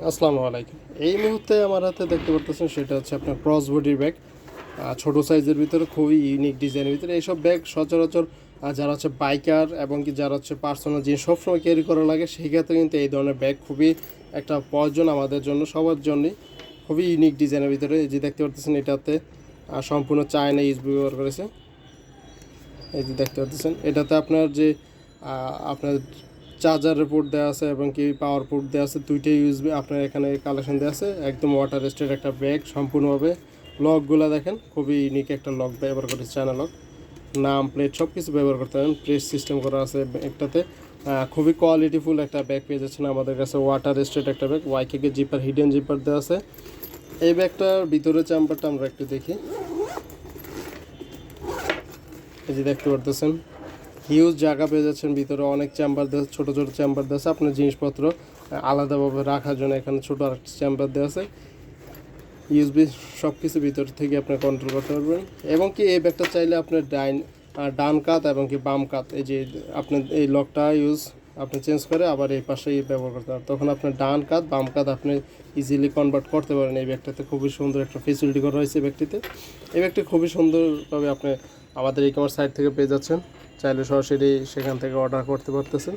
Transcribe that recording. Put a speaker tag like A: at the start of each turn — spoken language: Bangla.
A: আসসালামু আলাইকুম। এই মুহূর্তে আমার হাতে দেখতে পারতেছেন সেটা হচ্ছে আপনার ক্রস বডির ব্যাগ, ছোটো সাইজের ভিতরে খুবই ইউনিক ডিজাইনের ভিতরে এইসব ব্যাগ সচরাচর যারা হচ্ছে বাইকার এবং কি যারা হচ্ছে পার্সোনাল জিনিস সবসময় ক্যারি করা লাগে সেই ক্ষেত্রে কিন্তু এই ধরনের ব্যাগ খুবই একটা প্রয়োজন আমাদের জন্য, সবার জন্যই। খুবই ইউনিক ডিজাইনের ভিতরে এই যে দেখতে পারতেছেন এটাতে সম্পূর্ণ চায়না ইউজ ব্যবহার করেছে। এই যে দেখতে পাচ্ছেন এটাতে আপনার যে আপনার চার্জারের পোর্ট দেওয়া আছে এবং কি পাওয়ার পোর্ট দেওয়া আছে, দুইটাই ইউএসবি আপনার এখানে কালেকশন দেওয়া আছে। একদম ওয়াটার রেস্টেড একটা ব্যাগ সম্পূর্ণভাবে। লকগুলো দেখেন খুবই ইউনিক একটা লক ব্যবহার করেছে, চায়না লক। নাম প্লেট সব কিছু ব্যবহার করতে পারেন, প্রেস সিস্টেম করা আছে একটাতে। খুবই কোয়ালিটিফুল একটা ব্যাগ পেয়ে যাচ্ছেন আমাদের কাছে, ওয়াটার রেস্টেড একটা ব্যাগ। ওয়াইকে জিপার, হিডেন জিপার দেওয়া আছে। এই ব্যাগটার ভিতরে চেম্বারটা আমরা একটু দেখি। এই যে দেখতে পারতেছেন হিউজ জায়গা পেয়ে যাচ্ছেন, ভিতরে অনেক চেম্বার দেওয়া, ছোটো ছোটো চেম্বার দেওয়া আছে আপনার জিনিসপত্র আলাদাভাবে রাখার জন্য। এখানে ছোটো আরেকটা চেম্বার দেওয়া আছে, ইউএসবি সব কিছু ভিতর থেকে আপনি কন্ট্রোল করতে পারবেন। এবং কি এই ব্যাগটা চাইলে আপনার ডান কাত এবং কি বাম কাত, এই যে আপনার এই লকটা আপনি চেঞ্জ করে আবার এই পাশেই ব্যবহার করতে পারেন, তখন আপনার ডান কাত বাম কাত আপনি ইজিলি কনভার্ট করতে পারেন। এই ব্যাগটাতে খুবই সুন্দর একটা ফেসিলিটি করা হয়েছে এই ব্যাগটিতে। এই ব্যাগটি খুবই সুন্দরভাবে আপনি আমাদের ই কমার্স সাইট থেকে পেয়ে যাচ্ছেন, চাইলে সরাসরি সেখান থেকে অর্ডার করতে পারতেছেন।